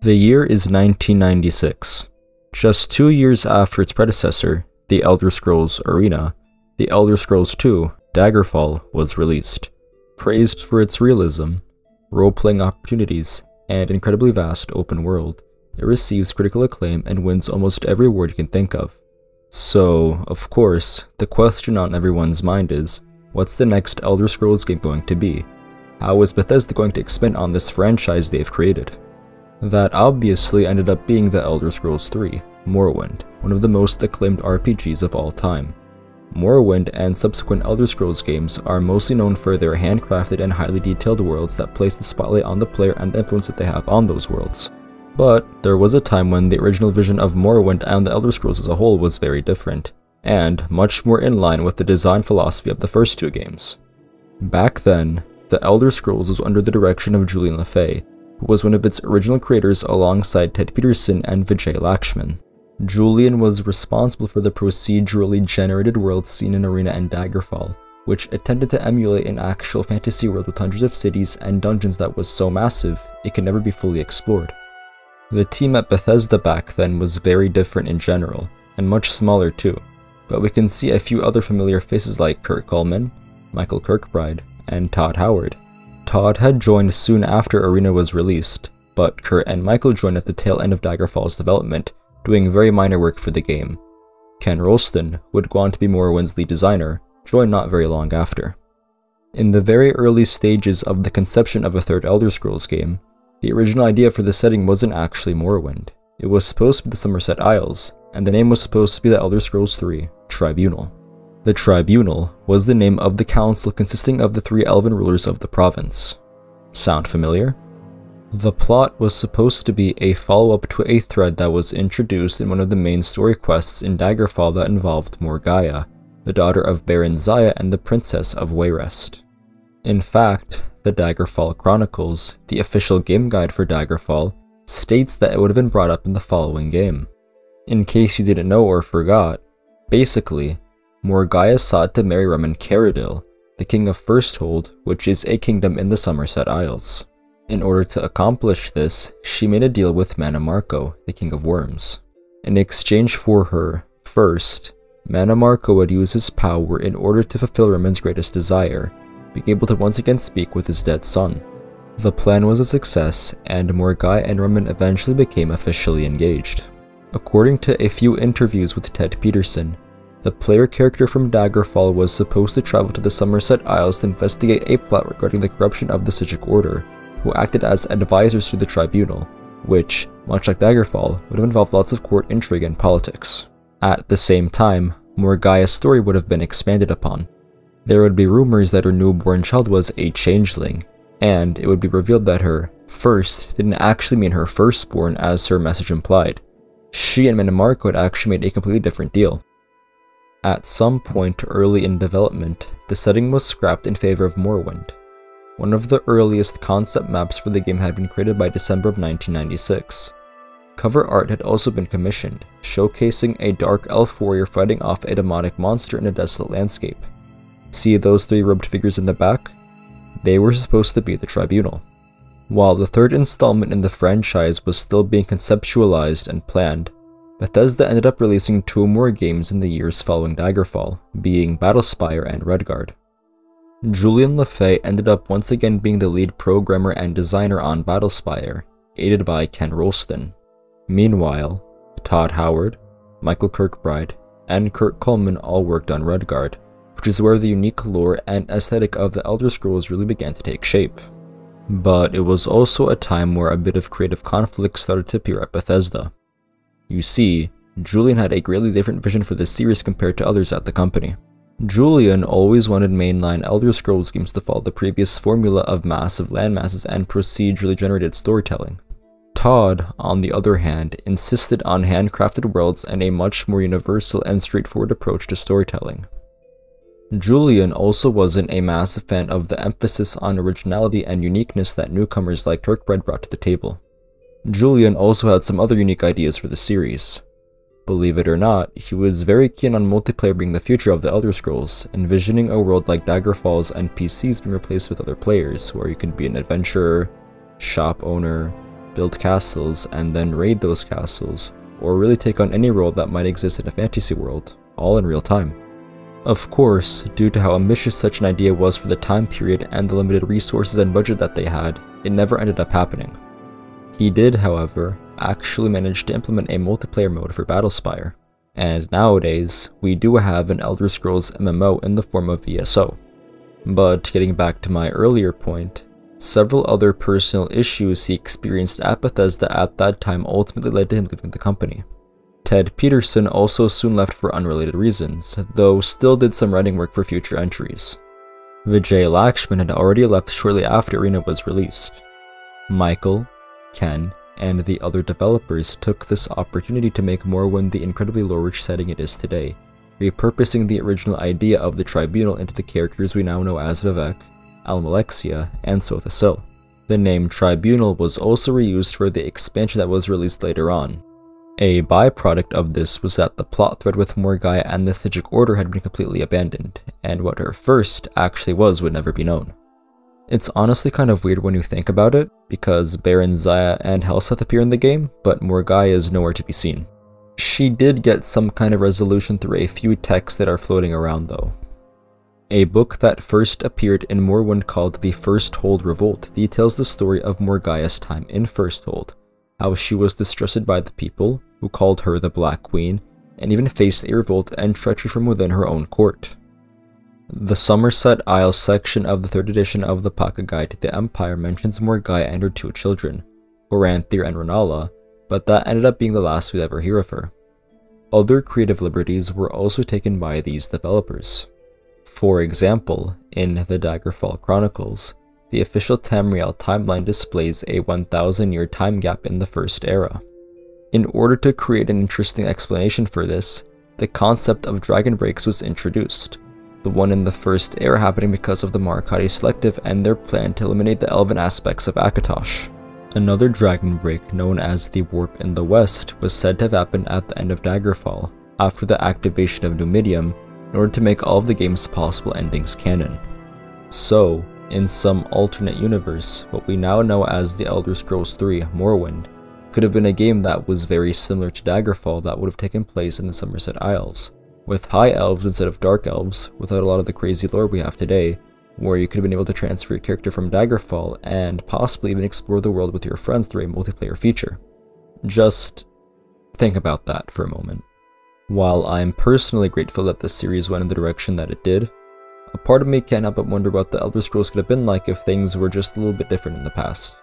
The year is 1996. Just 2 years after its predecessor, The Elder Scrolls Arena, The Elder Scrolls II: Daggerfall was released. Praised for its realism, role-playing opportunities, and incredibly vast open world, it receives critical acclaim and wins almost every award you can think of. So, of course, the question on everyone's mind is, what's the next Elder Scrolls game going to be? How is Bethesda going to expand on this franchise they've created? That obviously ended up being The Elder Scrolls III: Morrowind, one of the most acclaimed RPGs of all time. Morrowind and subsequent Elder Scrolls games are mostly known for their handcrafted and highly detailed worlds that place the spotlight on the player and the influence that they have on those worlds. But there was a time when the original vision of Morrowind and the Elder Scrolls as a whole was very different, and much more in line with the design philosophy of the first two games. Back then, The Elder Scrolls was under the direction of Julian LeFay, who was one of its original creators alongside Ted Peterson and Vijay Lakshman. Julian was responsible for the procedurally generated worlds seen in Arena and Daggerfall, which attempted to emulate an actual fantasy world with hundreds of cities and dungeons that was so massive it could never be fully explored. The team at Bethesda back then was very different in general, and much smaller too, but we can see a few other familiar faces like Kurt Coleman, Michael Kirkbride, and Todd Howard. Todd had joined soon after Arena was released, but Kurt and Michael joined at the tail end of Daggerfall's development, doing very minor work for the game. Ken Rolston, who would go on to be Morrowind's lead designer, joined not very long after. In the very early stages of the conception of a third Elder Scrolls game, the original idea for the setting wasn't actually Morrowind. It was supposed to be the Summerset Isles, and the name was supposed to be The Elder Scrolls III: Tribunal. The Tribunal was the name of the council consisting of the 3 elven rulers of the province. Sound familiar? The plot was supposed to be a follow-up to a thread that was introduced in one of the main story quests in Daggerfall that involved Morgaya, the daughter of Baron Zaya and the Princess of Wayrest. In fact, the Daggerfall Chronicles, the official game guide for Daggerfall, states that it would have been brought up in the following game. In case you didn't know or forgot, basically, Morgaya sought to marry Remen Caradil, the king of Firsthold, which is a kingdom in the Summerset Isles. In order to accomplish this, she made a deal with Mannimarco, the king of worms. In exchange for her, first, Mannimarco would use his power in order to fulfill Remen's greatest desire, being able to once again speak with his dead son. The plan was a success, and Morgaya and Remen eventually became officially engaged. According to a few interviews with Ted Peterson, the player character from Daggerfall was supposed to travel to the Summerset Isles to investigate a plot regarding the corruption of the Psijic Order, who acted as advisors to the Tribunal, which, much like Daggerfall, would have involved lots of court intrigue and politics. At the same time, Morgaya's story would have been expanded upon. There would be rumors that her newborn child was a changeling, and it would be revealed that her first didn't actually mean her firstborn as her message implied. She and Mannimarco had actually made a completely different deal. At some point early in development, the setting was scrapped in favor of Morrowind. One of the earliest concept maps for the game had been created by December of 1996. Cover art had also been commissioned, showcasing a dark elf warrior fighting off a demonic monster in a desolate landscape. See those 3 robed figures in the back? They were supposed to be the Tribunal. While the third installment in the franchise was still being conceptualized and planned, Bethesda ended up releasing 2 more games in the years following Daggerfall, being Battlespire and Redguard. Julian LeFay ended up once again being the lead programmer and designer on Battlespire, aided by Ken Rolston. Meanwhile, Todd Howard, Michael Kirkbride, and Kurt Coleman all worked on Redguard, which is where the unique lore and aesthetic of the Elder Scrolls really began to take shape. But it was also a time where a bit of creative conflict started to appear at Bethesda. You see, Julian had a greatly different vision for the series compared to others at the company. Julian always wanted mainline Elder Scrolls games to follow the previous formula of massive landmasses and procedurally generated storytelling. Todd, on the other hand, insisted on handcrafted worlds and a much more universal and straightforward approach to storytelling. Julian also wasn't a massive fan of the emphasis on originality and uniqueness that newcomers like Kirkbride brought to the table. Julian also had some other unique ideas for the series. Believe it or not, he was very keen on multiplayer being the future of the Elder Scrolls, envisioning a world like Daggerfall's NPCs being replaced with other players, where you could be an adventurer, shop owner, build castles, and then raid those castles, or really take on any role that might exist in a fantasy world, all in real time. Of course, due to how ambitious such an idea was for the time period and the limited resources and budget that they had, it never ended up happening. He did, however, actually manage to implement a multiplayer mode for Battlespire, and nowadays, we do have an Elder Scrolls MMO in the form of ESO. But getting back to my earlier point, several other personal issues he experienced at Bethesda at that time ultimately led to him leaving the company. Ted Peterson also soon left for unrelated reasons, though still did some writing work for future entries. Vijay Lakshman had already left shortly after Arena was released. Michael, Ken, and the other developers took this opportunity to make Morrowind the incredibly lore-rich setting it is today, repurposing the original idea of the Tribunal into the characters we now know as Vivek, Almalexia, and Soule. The name Tribunal was also reused for the expansion that was released later on. A byproduct of this was that the plot thread with Morgai and the Stygic Order had been completely abandoned, and what her first actually was would never be known. It's honestly kind of weird when you think about it, because Baron Zaya and Helseth appear in the game, but Morgai is nowhere to be seen. She did get some kind of resolution through a few texts that are floating around though. A book that first appeared in Morrowind called The Firsthold Revolt details the story of Morgaia's time in Firsthold, how she was distrusted by the people, who called her the Black Queen, and even faced a revolt and treachery from within her own court. The Summerset Isles section of the 3rd edition of the Paka Guide to the Empire mentions Morgaia and her 2 children, Oranthir and Renala, but that ended up being the last we'd ever hear of her. Other creative liberties were also taken by these developers. For example, in the Daggerfall Chronicles, the official Tamriel timeline displays a 1,000-year time gap in the First Era. In order to create an interesting explanation for this, the concept of dragon breaks was introduced, the one in the First Era happening because of the Marikati Selective and their plan to eliminate the elven aspects of Akatosh. Another dragon break, known as the Warp in the West, was said to have happened at the end of Daggerfall, after the activation of Numidium, in order to make all of the game's possible endings canon. So, in some alternate universe, what we now know as the Elder Scrolls III Morrowind could have been a game that was very similar to Daggerfall that would have taken place in the Summerset Isles, with High Elves instead of Dark Elves, without a lot of the crazy lore we have today, where you could have been able to transfer your character from Daggerfall and possibly even explore the world with your friends through a multiplayer feature. Just think about that for a moment. While I'm personally grateful that this series went in the direction that it did, a part of me can't help but wonder what the Elder Scrolls could have been like if things were just a little bit different in the past.